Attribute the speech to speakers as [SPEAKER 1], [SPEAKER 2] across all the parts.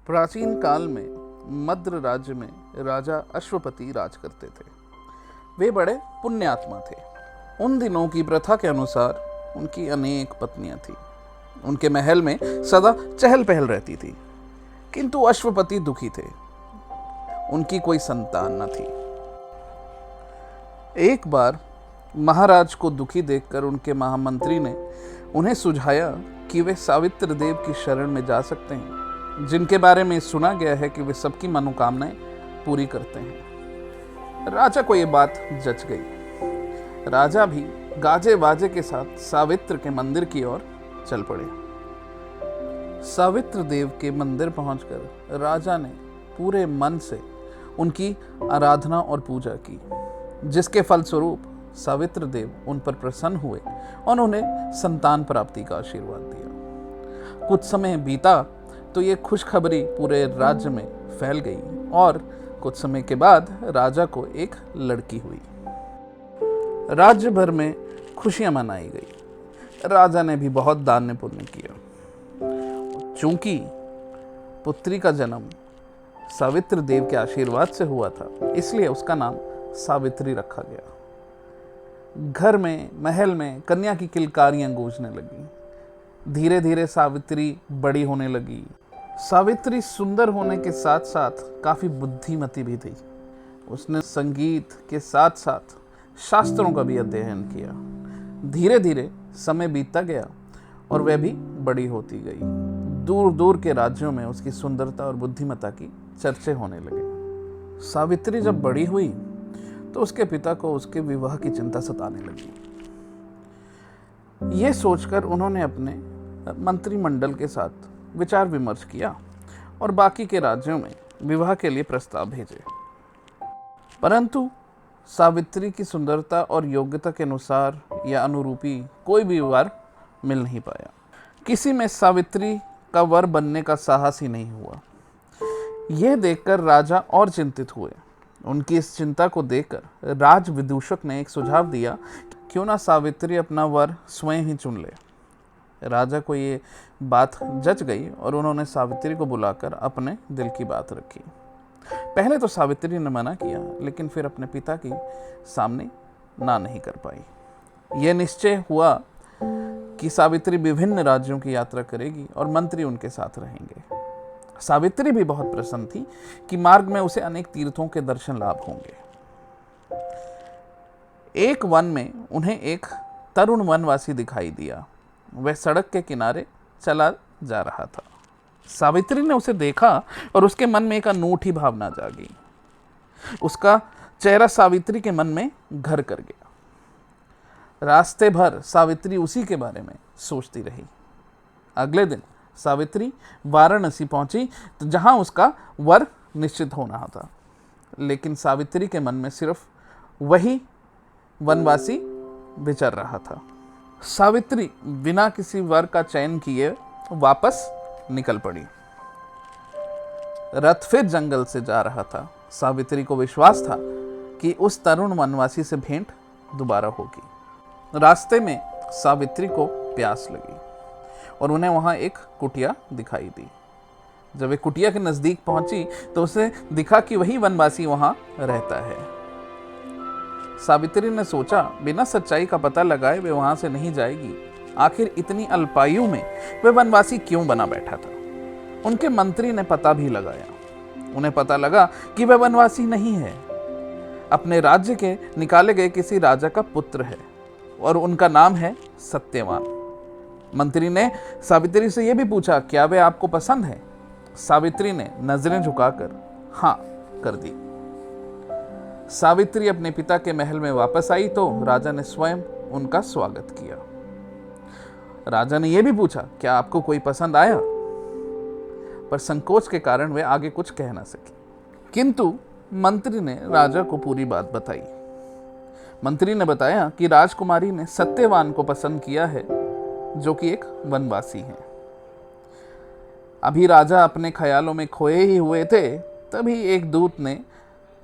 [SPEAKER 1] प्राचीन काल में मद्र राज्य में राजा अश्वपति राज करते थे। वे बड़े पुण्यात्मा थे। उन दिनों की प्रथा के अनुसार उनकी अनेक पत्नियां थीं। उनके महल में सदा चहल पहल रहती थी, किंतु अश्वपति दुखी थे। उनकी कोई संतान न थी। एक बार महाराज को दुखी देखकर उनके महामंत्री ने उन्हें सुझाया कि वे सावित्र देव की शरण में जा सकते हैं, जिनके बारे में सुना गया है कि वे सबकी मनोकामनाएं पूरी करते हैं। राजा को यह बात जच गई। राजा भी गाजे बाजे के साथ सावित्र के मंदिर की ओर चल पड़े। सावित्र देव के मंदिर पहुंचकर राजा ने पूरे मन से उनकी आराधना और पूजा की, जिसके फलस्वरूप सावित्र देव उन पर प्रसन्न हुए और उन्हें संतान प्राप्ति का आशीर्वाद दिया। कुछ समय बीता तो ये खुशखबरी पूरे राज्य में फैल गई और कुछ समय के बाद राजा को एक लड़की हुई। राज्य भर में खुशियां मनाई गई। राजा ने भी बहुत दान पुण्य किया। चूंकि पुत्री का जन्म सावित्र देव के आशीर्वाद से हुआ था, इसलिए उसका नाम सावित्री रखा गया। घर में, महल में कन्या की किलकारियां गूंजने लगी। धीरे धीरे सावित्री बड़ी होने लगी। सावित्री सुंदर होने के साथ साथ काफी बुद्धिमती भी थी। उसने संगीत के साथ साथ शास्त्रों का भी अध्ययन किया। धीरे धीरे समय बीतता गया और वह भी बड़ी होती गई। दूर दूर के राज्यों में उसकी सुंदरता और बुद्धिमत्ता की चर्चे होने लगे। सावित्री जब बड़ी हुई तो उसके पिता को उसके विवाह की चिंता सताने लगी। यह सोचकर उन्होंने अपने मंत्रिमंडल के साथ विचार विमर्श किया और बाकी के राज्यों में विवाह के लिए प्रस्ताव भेजे। परंतु सावित्री की सुंदरता और योग्यता के अनुसार या अनुरूपी कोई भी वर मिल नहीं पाया। किसी में सावित्री का वर बनने का साहस ही नहीं हुआ। यह देखकर राजा और चिंतित हुए। उनकी इस चिंता को देखकर राज विदूषक ने एक सुझाव दिया, क्यों ना सावित्री अपना वर स्वयं ही चुन ले। राजा को ये बात जच गई और उन्होंने सावित्री को बुलाकर अपने दिल की बात रखी। पहले तो सावित्री ने मना किया, लेकिन फिर अपने पिता के सामने ना नहीं कर पाई। यह निश्चय हुआ कि सावित्री विभिन्न राज्यों की यात्रा करेगी और मंत्री उनके साथ रहेंगे। सावित्री भी बहुत प्रसन्न थी कि मार्ग में उसे अनेक तीर्थों के दर्शन लाभ होंगे। एक वन में उन्हें एक तरुण वनवासी दिखाई दिया। वह सड़क के किनारे चला जा रहा था। सावित्री ने उसे देखा और उसके मन में एक अनूठी भावना जागी। उसका चेहरा सावित्री के मन में घर कर गया। रास्ते भर सावित्री उसी के बारे में सोचती रही। अगले दिन सावित्री वाराणसी पहुंची, तो जहां उसका वर निश्चित होना था, लेकिन सावित्री के मन में सिर्फ वही वनवासी विचर रहा था। सावित्री बिना किसी वर का चयन किए वापस निकल पड़ी। रथ फिर जंगल से जा रहा था। सावित्री को विश्वास था कि उस तरुण वनवासी से भेंट दोबारा होगी। रास्ते में सावित्री को प्यास लगी और उन्हें वहां एक कुटिया दिखाई दी। जब वे कुटिया के नजदीक पहुंची तो उसे दिखा कि वही वनवासी वहां रहता है। सावित्री ने सोचा, बिना सच्चाई का पता लगाए वे वहां से नहीं जाएगी। आखिर इतनी अल्पायु में वे वनवासी क्यों बना बैठा था। उनके मंत्री ने पता भी लगाया। उन्हें पता लगा कि वह वनवासी नहीं है, अपने राज्य के निकाले गए किसी राजा का पुत्र है और उनका नाम है सत्यवान। मंत्री ने सावित्री से यह भी पूछा, क्या वे आपको पसंद है? सावित्री ने नजरें झुकाकर हाँ कर दी। सावित्री अपने पिता के महल में वापस आई तो राजा ने स्वयं उनका स्वागत किया। राजा ने यह भी पूछा, क्या आपको कोई पसंद आया? पर संकोच के कारण वे आगे कुछ कह न सकी। किंतु मंत्री ने राजा को पूरी बात बताई। मंत्री ने बताया कि राजकुमारी ने सत्यवान को पसंद किया है, जो कि एक वनवासी है। अभी राजा अपने ख्यालों में खोए ही हुए थे, तभी एक दूत ने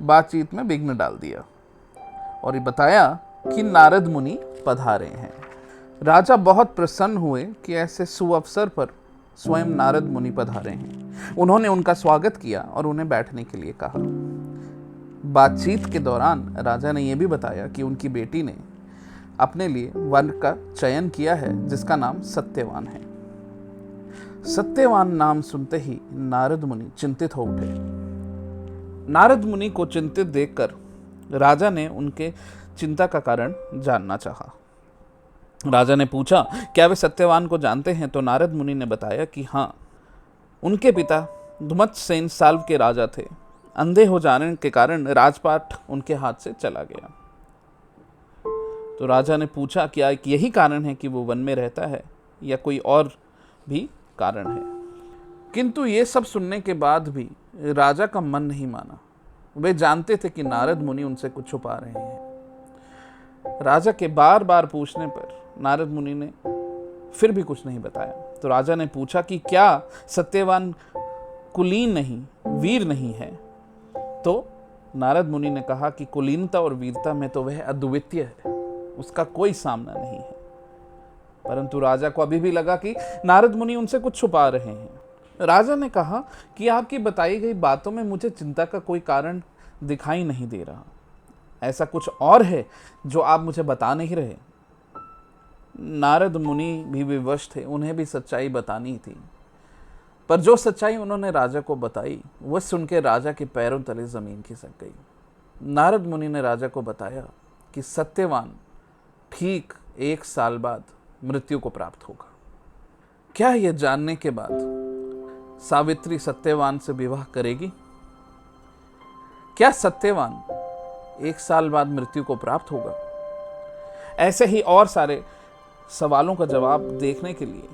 [SPEAKER 1] बातचीत में विघ्न डाल दिया और ये बताया कि नारद मुनि पधारे हैं। राजा बहुत प्रसन्न हुए कि ऐसे सुअवसर पर स्वयं नारद मुनि पधारे हैं। उन्होंने उनका स्वागत किया और उन्हें बैठने के लिए कहा। बातचीत के दौरान राजा ने यह भी बताया कि उनकी बेटी ने अपने लिए वर का चयन किया है जिसका नाम सत्यवान है। सत्यवान नाम सुनते ही नारद मुनि चिंतित हो उठे। नारद मुनि को चिंतित देखकर राजा ने उनके चिंता का कारण जानना चाहा। राजा ने पूछा, क्या वे सत्यवान को जानते हैं? तो नारद मुनि ने बताया कि हाँ, उनके पिता धुमत्सेन साल्व के राजा थे। अंधे हो जाने के कारण राजपाट उनके हाथ से चला गया। तो राजा ने पूछा, क्या यही कारण है कि वो वन में रहता है या कोई और भी कारण है? किंतु ये सब सुनने के बाद भी राजा का मन नहीं माना। वे जानते थे कि नारद मुनि उनसे कुछ छुपा रहे हैं। राजा के बार बार पूछने पर नारद मुनि ने फिर भी कुछ नहीं बताया। तो राजा ने पूछा कि क्या सत्यवान कुलीन नहीं, वीर नहीं है? तो नारद मुनि ने कहा कि कुलीनता और वीरता में तो वह अद्वितीय है, उसका कोई सामना नहीं है। परंतु राजा को अभी भी लगा कि नारद मुनि उनसे कुछ छुपा रहे हैं। राजा ने कहा कि आपकी बताई गई बातों में मुझे चिंता का कोई कारण दिखाई नहीं दे रहा। ऐसा कुछ और है जो आप मुझे बता नहीं रहे? नारद मुनि भी विवश थे, उन्हें भी सच्चाई बतानी थी। पर जो सच्चाई उन्होंने राजा को बताई वह सुनकर राजा के पैरों तले जमीन खिसक गई। नारद मुनि ने राजा को बताया कि सत्यवान ठीक 1 साल बाद मृत्यु को प्राप्त होगा। क्या यह जानने के बाद सावित्री सत्यवान से विवाह करेगी? क्या सत्यवान 1 साल बाद मृत्यु को प्राप्त होगा? ऐसे ही और सारे सवालों का जवाब देखने के लिए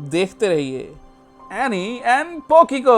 [SPEAKER 1] देखते रहिए एनी एंड पोकी को।